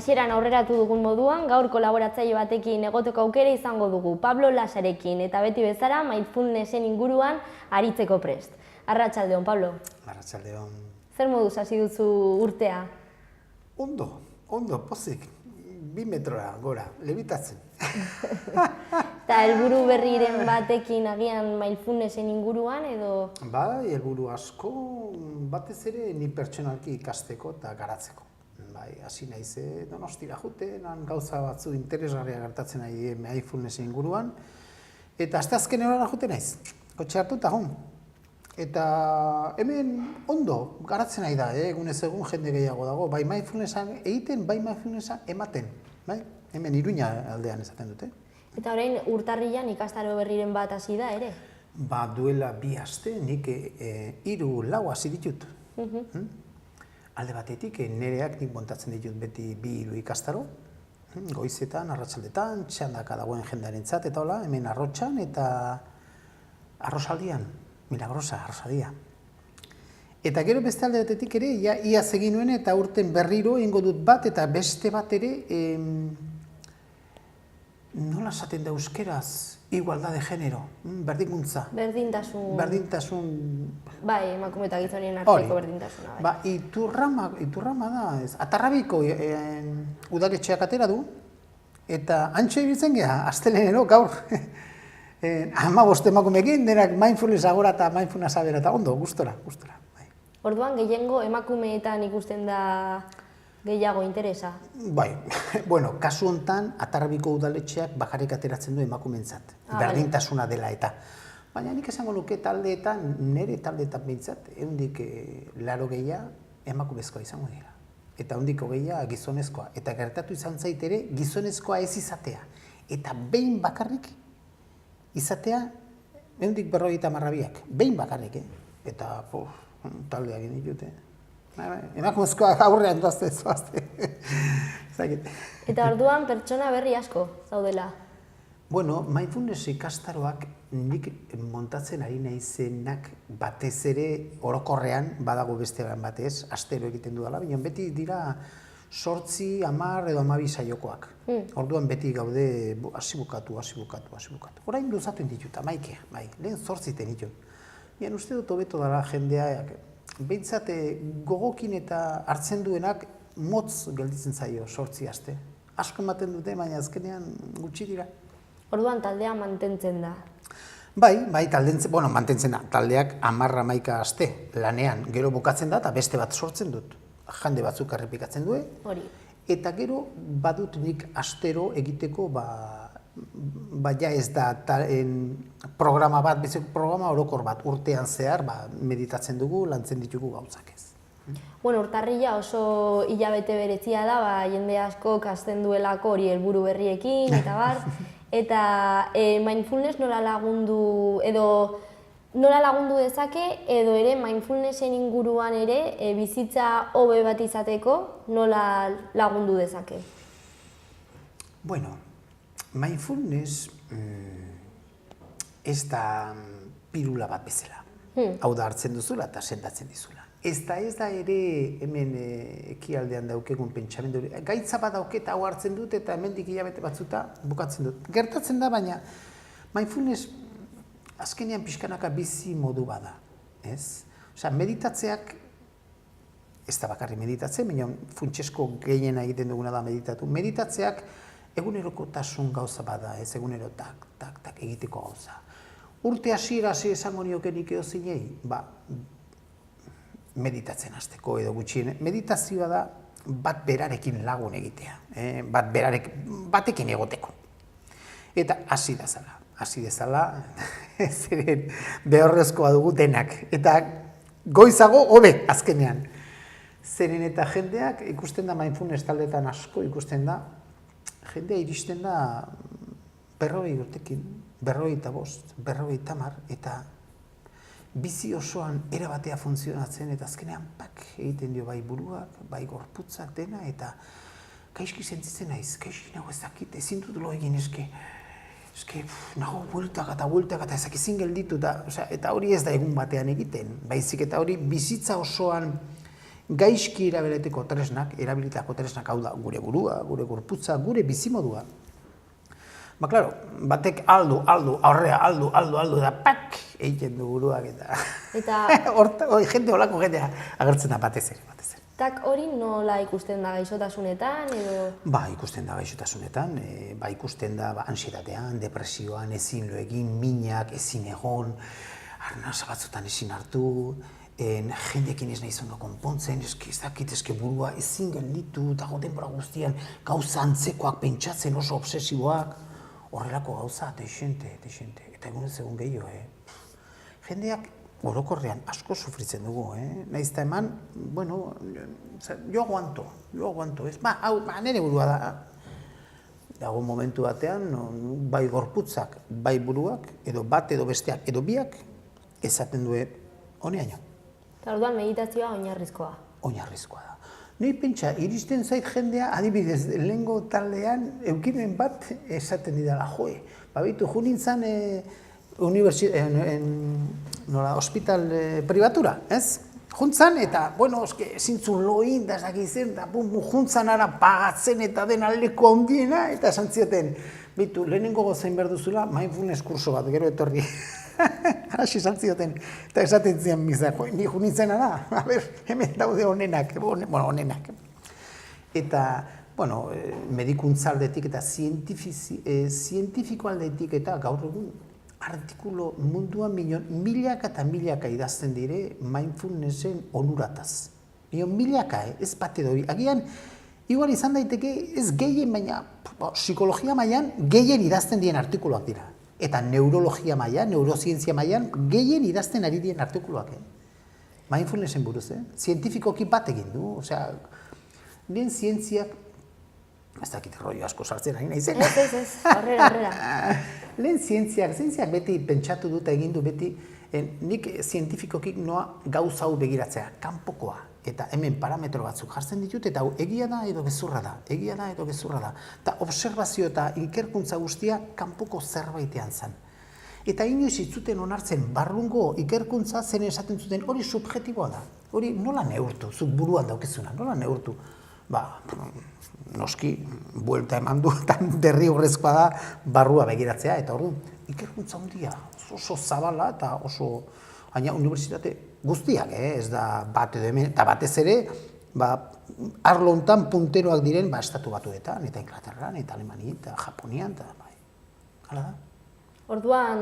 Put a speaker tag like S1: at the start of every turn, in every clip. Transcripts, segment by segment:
S1: Hasieran aurreratu dugun moduan, gaur kolaboratzaile batekin egoteko aukera izango dugu, Pablo Lasarekin, eta beti bezala mindfulnessen inguruan aritzeko prest. Arratsaldeon, Pablo.
S2: Arratsaldeon.
S1: Zer moduz hasi duzu urtea?
S2: Ondo, pozik. 2 metrora gora, lebitatzen.
S1: Eta helburu berriren batekin agian mindfulnessen inguruan edo?
S2: Bai, helburu asko, batez ere ni pertsonalki ikasteko eta garatzeko. Bai, hasi naiz Donostira juten, gauza batzu interesgarria gertatzen nahi mindfulnessen inguruan, eta asteazken horara juten naiz, kotxe hartu eta joan. Eta hemen ondo garatzen nahi da, egunez egun jende gehiago dago, bai mindfulnessa egiten, bai mindfulnessa ematen, bai? Hemen Iruña aldean esaten dute.
S1: Eta orain urtarrilan ikastaro berriren bat hasi da ere?
S2: Ba, duela 2 aste nik 3-4 hasi ditut. Alde batetik, nereak nik montatzen ditut beti 2-3 ikastaro, goizetan, arratsaldetan, txandaka dagoen jendearentzat eta hola, hemen Arrotxan eta Arrosaldian, milagrosa, Arrosadia. Eta gero beste alde batetik ere, iaz egin nuen eta urten berriro egingo dut bat eta beste bat ere, nola esaten da euskeraz, igualdad de género, berdinkuntza. Berdintasun.
S1: Bai, emakume eta gizonen arteko berdintasuna.
S2: Ba, iturrama da, Atarrabiko udaletxeak atera du, eta antxo ibiltzen geha, astelenero gaur, 15 emakumeekin, denak mindfulness agora eta mindfulness abera, eta ondo, gustora.
S1: Orduan, gehiengo emakumeetan ikusten da gehiago interesa?
S2: Bai, bueno, kasu hontan, Atarrabiko udaletxeak bakarrik ateratzen du emakumeentzat, berdintasuna dela eta. Baina nik esango nuke taldeetan, nire taldeetan behintzat, 80 emakumezkoa izango dira. Eta 20 gizonezkoa. Eta gertatu izan zaitere, gizonezkoa ez izatea. Eta behin bakarrik izatea, 150 behin bakarrik, Eta, taldeak egin ditute. Emakumezkoa aurrean doazte, zoazte.
S1: Eta orduan pertsona berri asko zaudela?
S2: Bueno, mindfulness ikastaroak nik montatzen ari naizenak batez ere orokorrean, badago beste batez, astero egiten dudala, baina beti dira 8, 10 edo 12 saiokoak. Orduan beti gaude hasi bukatu. Orain luzatzen ditut, 11, bai, lehen 8 ditut. Baina uste dut hobeto dela jendeak, behintzat gogokin eta hartzen duenak motz gelditzen zaio 8 aste. Asko ematen dute, baina azkenean gutxi dira.
S1: Orduan taldea mantentzen da?
S2: Bai, mantentzen da. Taldeak 10-11 aste lanean, gero bukatzen da eta beste bat sortzen dut. Jende batzuk errepikatzen du.
S1: Hori.
S2: Eta gero badut nik astero egiteko, ja ez da programa bat, bezeko programa orokor bat, urtean zehar meditatzen dugu, lantzen ditugu gauzak ez.
S1: Bueno, urtarrila oso hilabete berezia da, jende asko hasten duelako hori helburu berriekin eta bar. Eta mindfulness nola lagundu dezake, edo ere mindfulnessen inguruan ere bizitza hobe bat izateko nola lagundu dezake?
S2: Bueno, mindfulness ez da pirula bat bezala. Hau da hartzen duzula eta sendatzen dizula. Ez da ere hemen ekialdean daukegun pentsamendu hori. Gaitza bat dauket hau hartzen dut eta hemendik hilabete batzuta bukatzen dut. Gertatzen da, baina mindfulness azkenean pixkanaka bizi modu bada. Osea, meditatzeak, ez da bakarri meditatzen, baina funtsesko gehiena egiten duguna da meditatu. Meditatzeak egunerokotasun gauza bada, egunero tak egiteko gauza. Urte hasiera esango nioke nik edozinei, meditatzen hasteko edo gutxien. Meditazioa da bat berarekin lagun egitea, batekin egoteko. Eta hasi dezala, zeren behorrezkoa dugu denak. Eta goizago hobe azkenean. Zeren eta jendeak ikusten da mindfulness taldeetan asko ikusten da, jendea iristen da 40 urtekin, 45, 50, eta bizi osoan erabatea funtzionatzen eta azkenean egiten dio bai buruak, bai gorputzak dena eta gaizki sentitzen naiz, gaizki nago ezakit, ezin dut lo egin nago bueltak eta ezakizin gelditu eta hori ez da egun batean egiten, baizik eta hori bizitza osoan gaizki erabilitako tresnak, hau da, gure burua, gure gorputza, gure bizimodua. Ba, klaro, batek aldu, eta pak, egiten du buruak, eta jende olako jendea agertzen da batez ere.
S1: Tak hori nola ikusten da gaixotasunetan edo?
S2: Ba, ikusten da gaixotasunetan, ikusten da ansietatean, depresioan, ezin lo egin, minak, ezin egon, arnasa batzutan ezin hartu, jendekin ez nahi zondo konpontzen, ez burua ezin gelditu, eta denbora guztian gauza antzekoak pentsatzen oso obsesiboak, horrelako gauza, teixente, eta egunez egun gehiago, jendeak orokorrean asko sufritzen dugu, nahiz eta eman, bueno, jo aguanto, ez? Ba, hau, nire burua da. Dago momentu batean, bai gorputzak, bai buruak, edo bat, edo besteak, edo biak, esaten du honeaino.
S1: Eta orduan meditazioa oinarrizkoa.
S2: Oinarrizkoa da. Nei pentsa, iristen zait jendea, adibidez, lehengo taldean, eukimen bat esaten didala, joe, babitu, junintzan hospital pribatura, ez? Juntzan, eta, bueno, zintzun loin, da esakizen, eta juntzan ara pagatzen eta den aldeko handiena, eta esan zioten, bitu, lehenengo gozain behar duzula, mindfulness kurso bat, gero etorri. Hasi esan zioten, eta esaten zian mizan, ni junintzen ara, a ber, hemen daude honenak, Eta, bueno, medikuntza aldetik eta zientifiko aldetik eta gaur egun artikulo munduan milaka eta milaka idazten dire mindfulnessen onurataz. Milaka, ez bate dori. Agian, igual izan daiteke ez gehien, baina psikologia mailan gehien idazten dien artikuluak dira. Eta neurologia mailan, neurozientzia mailan gehien idazten ari dien artikuluak. Mindfulnessen buruz, zientifikoki bat egin du. Osea, lehen zientziak, ez dakit rollo asko sartzen ari nahi zen.
S1: Ez, horrela.
S2: Lehen zientziak beti pentsatu dut egin du beti, nik zientifikokik noa gauza hau begiratzea, kanpokoa. Eta hemen parametro batzuk jartzen ditut, eta egia da edo gezurra da. Eta observazio eta ikerkuntza guztia kanpoko zerbaitean zen. Eta inoiz itzuten onartzen barrungo ikerkuntza zen esaten zuten hori subjetiboa da. Hori nola neurtu, zuk buruan daukezuna, nola neurtu. Ba, noski, buelta eman du, eta derrigorrezkoa da barrua begiratzea, eta orduan, ikerkuntza handia, oso zabala eta oso, baina unibertsitate guztiak, ez da bat edo hemen, eta batez ere, arlo hontan punteroak diren, estatu batuetan, eta Inglaterran, eta Alemanian, eta Japonian, eta bai, hala da.
S1: Orduan,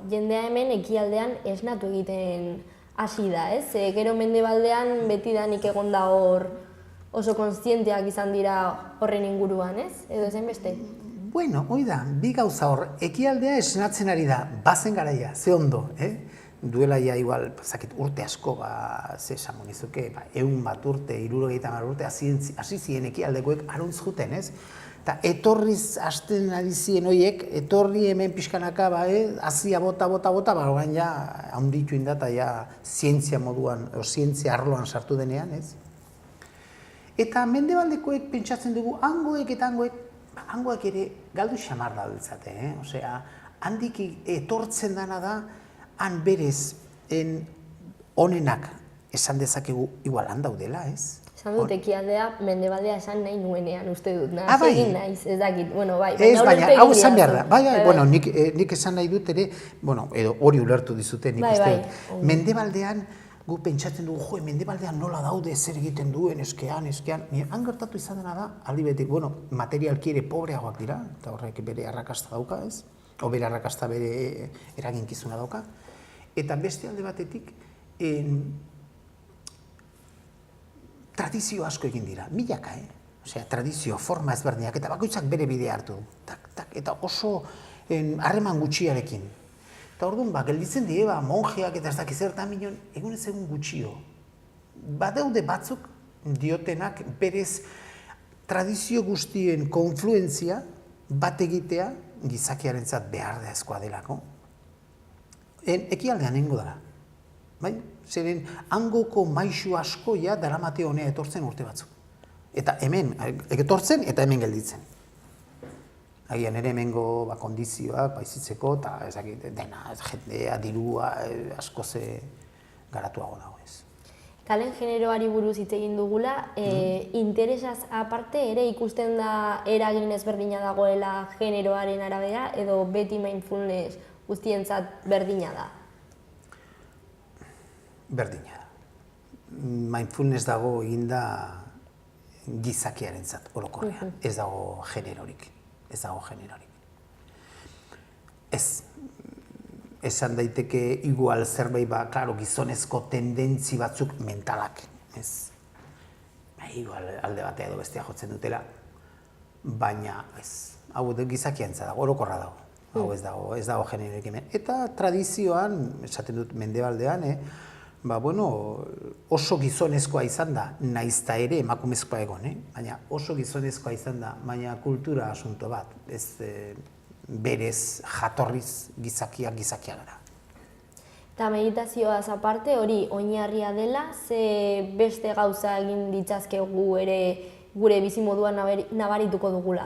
S1: jendea hemen ekialdean esnatu egiten hasi da, ez? Gero mendebaldean betidanik egon da hor oso kontzienteak izan dira horren inguruan, ez? Edo ezen beste?
S2: Bueno, hoi da, bi gauza hor, ekialdea esnatzen ari da, bazen garaia, ze ondo, duela ja igual, urte asko, ze esango nizuke, 100 bat urte, 70 urte, hasi ziren ekialdekoek aruntz juten, ez? Eta etorriz hasten ari ziren horiek, etorri hemen pixkanaka, hasia bota, orain ja, handitu indata, ja, zientzia moduan, zientzia arloan sartu denean, ez? Eta mendebaldekoek pentsatzen dugu, hangoek ere galdu xamar da biltzate, osea, handik etortzen dana da, han berez onenak esan dezakegu igual handaudela, ez?
S1: Esan dut ekialdea, mendebaldea esan nahi nuenean, uste dut,
S2: bai.
S1: egin naiz, ez dakit, bai.
S2: Ez, baina, hau esan behar da, bueno, nik esan nahi dut ere, edo hori ulertu dizute, nik uste dut, mendebaldean, gu pentsatzen dugu, mendebaldean nola daude zer egiten duen, eskean, han gertatu izan dena da, aldi betik, materialki ere pobreagoak dira, eta horrek bere arrakasta dauka, ez? O bere arrakasta bere eraginkizuna dauka. Eta beste alde batetik, tradizio asko egin dira, milaka, osea, tradizio, forma ezberdinak, eta bakoitzak bere bidea hartu du, eta oso harreman gutxiarekin. Eta orduan, gelditzen die, monjeak eta ez dakizertan minon, egunez egun gutxio. Badaude batzuk diotenak berez tradizio guztien konfluentzia bat egitea gizakiarentzat behar da ezkoa delako. Ekialdean nengo dara. Zeren, hangoko maisu askoia daramate honea etortzen urte batzuk. Eta hemen, etortzen eta hemen gelditzen. Agian ere hemengo kondizioak bizitzeko eta dena, jendea, dirua, asko ze garatuago dago ez.
S1: kalen generoari buruz hitz egin dugula, interesaz aparte ere ikusten da eragin ezberdina dagoela generoaren arabera, edo beti mindfulness guztientzat berdina da?
S2: Berdina da. Mindfulness dago eginda gizakiarentzat orokorrean, ez dago generorik, ez dago generorik. Ez, esan daiteke igual zerbait klaro, gizonezko tendentzi batzuk mentalak, ez. Igual alde batea edo bestea jotzen dutela, baina ez, hau gizakiarentzat dago, orokorra dago. Hau ez dago generorik hemen. Eta tradizioan, esaten dut mendebaldean, oso gizonezkoa izan da, naizta ere emakumezkoa egon, baina oso gizonezkoa izan da, baina kultura asunto bat, ez berez jatorriz gizakia gara.
S1: Eta meditazioaz aparte hori oinarria dela, ze beste gauza egin ditzazkegu ere gure bizimoduan nabarituko dugula?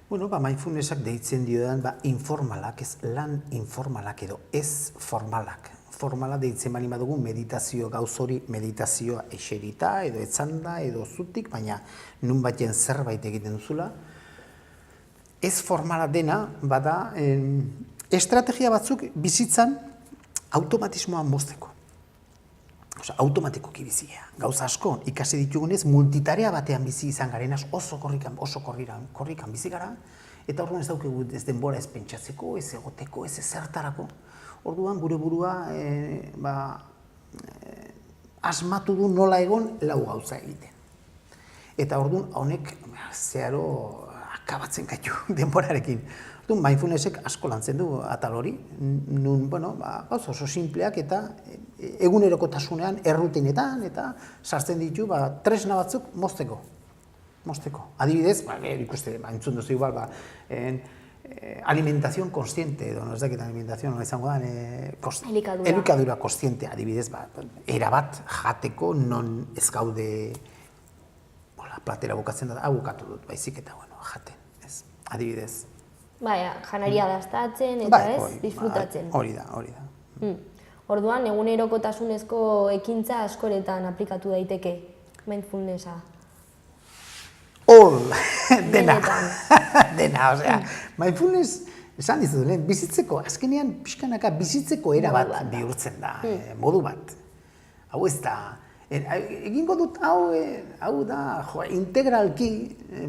S2: Mindfulnessak deitzen diodan informalak, ez lan informalak edo ez formalak. Formala deitzen bali badugu meditazio gauz hori, meditazioa eserita edo etzanda edo zutik, baina nun baten zerbait egiten duzula. Ez formala dena, bada, estrategia batzuk bizitzan automatismoa mozteko. Automatikoki bizia. Gauza asko, ikasi ditugunez, multitarea batean bizi izan garenaz oso korrikan bizi gara, eta orduan ez daukegu ez denbora ez pentsatzeko, ez egoteko, ez ezertarako. Orduan gure burua asmatu du nola egon lau gauza egiten. Eta orduan honek zeharo akabatzen gaitu denborarekin. Orduan mindfulnessek asko lantzen du atal hori, nun gauza oso simpleak eta egunerokotasunean errutinetan eta sartzen ditu tresna batzuk mozteko. Adibidez, ikuste, entzun duzu igual, alimentación consciente, edo ez dakit alimentación izango da, elikadura consciente, adibidez, erabat jateko non ez gaude platera bukatzen da, bukatu dut, baizik eta jaten, adibidez.
S1: Janaria daztatzen eta disfrutatzen.
S2: Hori da.
S1: Orduan, egunerokotasunezko ekintza askoretan aplikatu daiteke mindfulnessa.
S2: Dena, osea, mindfulness, esan dizut, bizitzeko, azkenean pixkanaka bizitzeko erabat bihurtzen da, modu bat. Hau ez da, egingo dut hau da, integralki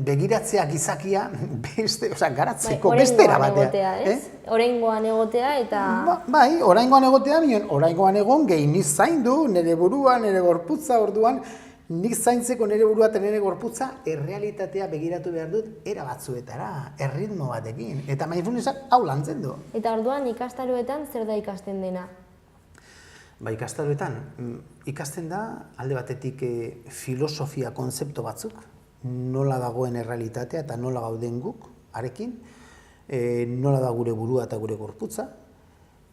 S2: begiratzea gizakia, garatzeko beste erabatea.
S1: Oraingoan egotea eta...
S2: Bai, oraingoan egotea, oraingoan egon gehi niz zaindu, nire burua, nire gorputza orduan, nik zaintzeko nire burua eta nire gorputza, errealitatea begiratu behar dut era batzuetara, erritmo batekin, eta mindfulnessak hau lantzen du.
S1: Eta orduan ikastaroetan zer da ikasten dena?
S2: Ikastaroetan ikasten da alde batetik filosofia konzeptu batzuk, nola dagoen errealitatea eta nola gauden guk, arekin, nola da gure burua eta gure gorputza,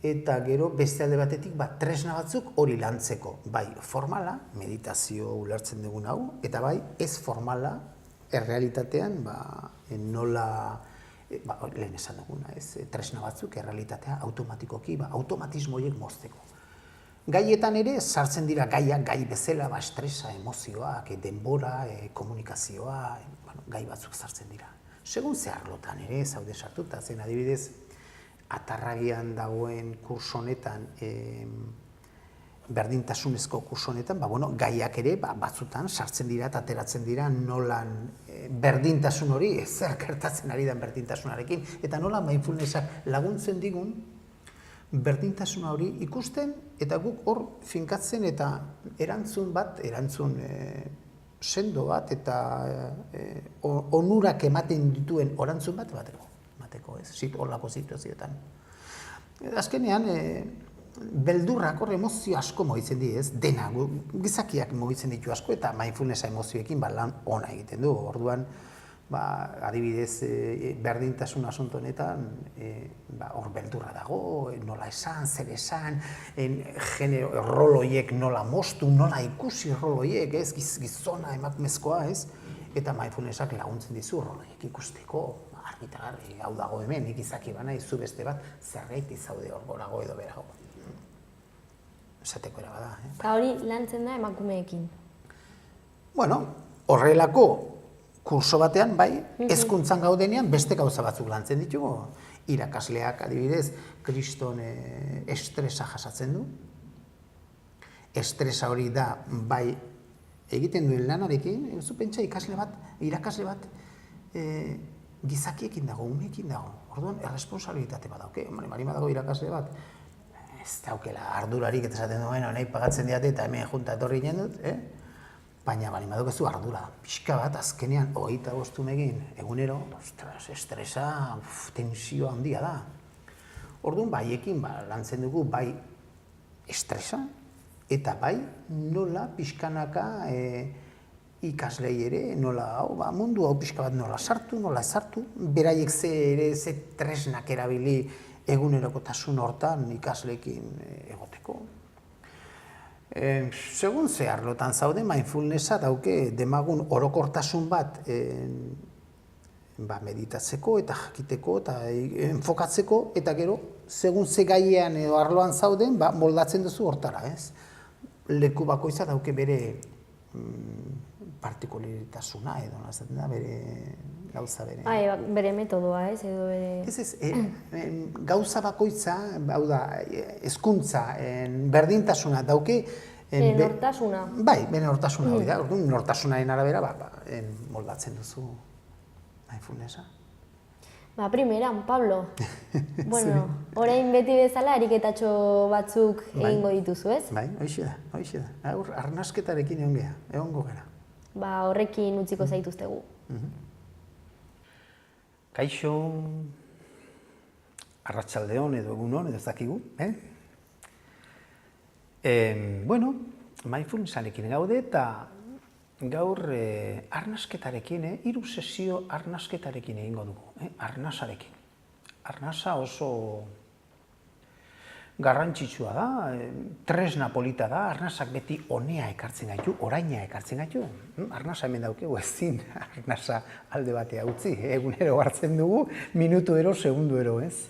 S2: eta gero beste alde batetik tresna batzuk hori lantzeko, bai formala, meditazio ulertzen dugun hau, eta bai ez formala, errealitatean nola, lehen esan duguna, tresna batzuk errealitatea automatikoki, automatismo horiek mozteko. Gaietan ere sartzen dira gaiak, gai bezala, estresa, emozioak, denbora, komunikazioa, gai batzuk sartzen dira. Segun ze arlotan ere, zaude sartuta, zen adibidez, Atarragian dagoen kurso honetan, berdintasunezko kurso honetan, gaiak ere batzutan sartzen dira eta ateratzen dira nolan berdintasun hori, zer gertatzen ari den berdintasunarekin, eta nola mindfulnessak laguntzen digun berdintasuna hori ikusten eta guk hor finkatzen eta erantzun sendo bat eta onurak ematen dituen orantzun bat bateko, horlako situazioetan. Azkenean, beldurrak hor emozio asko mugitzen di, dena, gizakiak mugitzen ditu asko eta mindfulnessa emozioekin lan ona egiten du. Orduan, adibidez, berdintasun asunto honetan, hor beldurra dago, nola esan, zer esan, rol horiek nola moztu, nola ikusi rol horiek, gizona emakumezkoa, eta mindfulnessak laguntzen dizu rol horiek ikusteko, argi, hau dago hemen, nik izaki bana, izu beste bat, zergaiti zaude hor gorago edo berago. esateko era bada.
S1: Eta hori lantzen da emakumeekin.
S2: Bueno, horrelako kurso batean, bai, hezkuntzan gaudenean beste gauza batzuk lantzen ditugu. Irakasleak, adibidez, kriston estresa jasatzen du. Estresa hori da, bai, egiten duen lanarekin, zu pentsa irakasle bat, gizakiekin dago, umeekin dago. Orduan, erresponsabilitate bat dauke. Bari badago irakasle bat, ez daukela ardurarik, eta esaten duen, nahi pagatzen diate eta hemen junta etorri ginen dut, baina bali badukezu ardura. Pixka bat, azkenean, 25 megin, egunero, estresa, tensio handia da. Orduan, baiekin lantzen dugu, bai estresa, eta bai nola pixkanaka ikaslei ere, nola mundu hau pixka bat nola sartu, nola ezartu, beraiek ze tresnak erabili egunerokotasun hortan ikasleekin egoteko. Segun ze arlotan zaude, mindfulnessa dauke demagun orokortasun bat meditatzeko eta jakiteko eta enfokatzeko, eta gero, segun ze gaiean edo arloan zauden, moldatzen duzu hortara, ez? Leku bakoitza dauke bere partikularitasuna edo, nazaten da, bere gauza bere.
S1: Bere metodoa, ez, edo bere...
S2: Ez, gauza bakoitza, hau da, hezkuntza, berdintasuna dauke...
S1: Nortasuna.
S2: Bai, bere nortasuna hori da, nortasunaren arabera, moldatzen duzu mindfulnessa.
S1: Primeran, Pablo. Bueno, orain beti bezala ariketatxo batzuk egingo dituzu, ez?
S2: Bai, hoxe da. Arnasketarekin egongo gara.
S1: Horrekin utziko zaituztegu.
S2: Kaixo, arratsaldeon edo egunon edo ez dakigu, Bueno, mindfulnessarekin gaude eta gaur arnasketarekin, 3 sesio arnasketarekin egingo dugu, arnasarekin. Arnasa oso garrantzitsua da, tresna polita da, arnasak beti honea ekartzen gaitu, oraina ekartzen gaitu. Arnasa hemen daukegu ezin, arnasa alde batea utzi, egunero hartzen dugu, minutuero, segunduero, ez?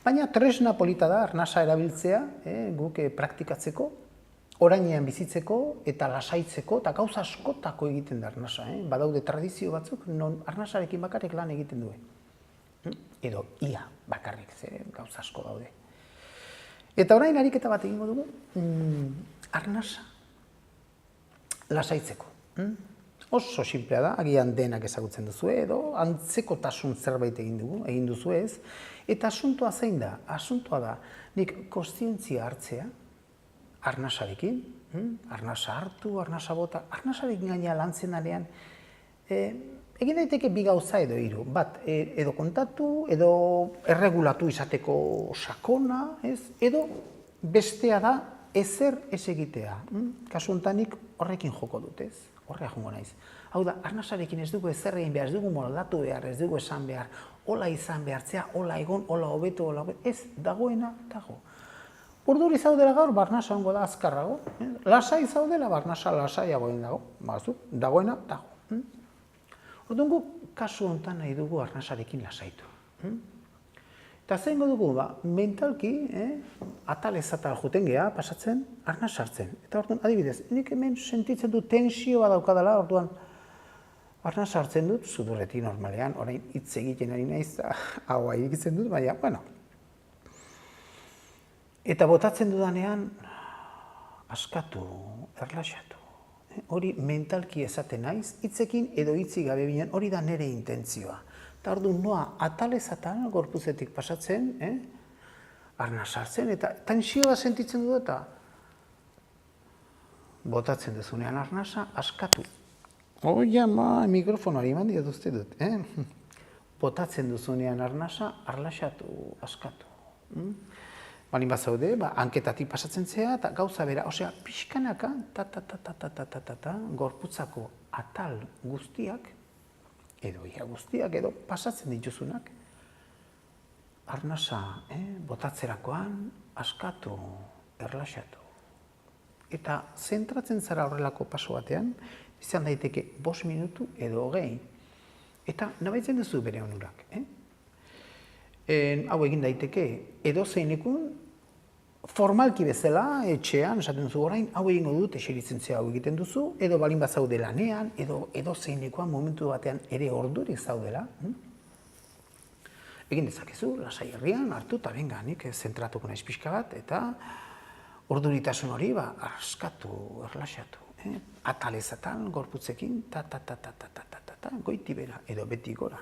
S2: Baina tresna polita da, arnasa erabiltzea, guk praktikatzeko, orainean bizitzeko eta lasaitzeko, eta gauza askotako egiten da arnasa. Badaude tradizio batzuk, non arnasarekin bakarrik lan egiten duen. Edo ia bakarrik, gauza asko daude. Eta orain ariketa bat egingo dugu, arnasa lasaitzeko. Oso simplea da, agian denak ezagutzen duzu edo antzekotasun zerbait egin duzu ez. Eta asuntoa zein da? Asuntoa da, nik kontzientzia hartzea, arnasarekin, arnasa hartu, arnasa bota, arnasarekin gaina lantzen arean, egin daiteke 2 gauza edo 3, bat edo kontatu, edo erregulatu izateko sakona, edo bestea da ezer ez egitea. Kasu honetanik horrekin joko dut, ez? Horrea jongo naiz. Hau da, arnasarekin ez dugu ezer egin behar, ez dugu moldatu behar, ez dugu esan behar, hola izan behartzea, hola egon, hola hobeto, ez, dagoena, dago. Urduri zaudela gaur, arnasa hongo da azkarrago, lasai zaudela, arnasa lasaiagoen dago, dagoena, dago. Orduan guk kasu honetan nahi dugu arnasarekin lasaitu. Eta zein dugu, mentalki, atalez atal juten geha, pasatzen, arnasa hartzen. Eta orduan, adibidez, nik hemen sentitzen du tensioa daukadala, orduan, arnasa hartzen dut, sudurretik normalean, orain hitz egiten ari naiz, hau ikitzen dut, baina, bueno. Eta botatzen dudanean, askatu, erlaxatu. Hori mentalki esaten naiz, hitzekin edo hitzik gabe binen, hori da nire intentzioa. Eta orduan, noa, atalez atal, gorpuzetik pasatzen, arnasa hartzen, eta tensioa sentitzen dut, eta botatzen duzunean arnasa, askatu. Mikrofonoari eman diat uste dut. Botatzen duzunean arnasa, arlaxatu, askatu. Balin bat zaude, hanketatik pasatzen zea, eta gauza bera, osea, pixkanaka, gorputzako atal guztiak, edo ia guztiak, edo pasatzen dituzunak, arnasa botatzerakoan, askatu, erlaxatu. Eta zentratzen zara horrelako paso batean, izan daiteke 5 minutu edo 20. Eta nabaitzen duzu bere onurak. Hau egin daiteke edo zeinekun formalki bezala, etxean, esaten duzu orain, hau egingo dut, eseritzen zea hau egiten duzu, edo balin bat zaude lanean, edo zeinekoan momentu batean ere ordurik zaudela. Egin dezakezu, lasai herrian, hartu, eta benga, nik zentratuko naiz pixka bat, eta orduritasun hori, askatu, erlaxatu. Atalez atal, gorputzekin, goiti bera, edo beti gora.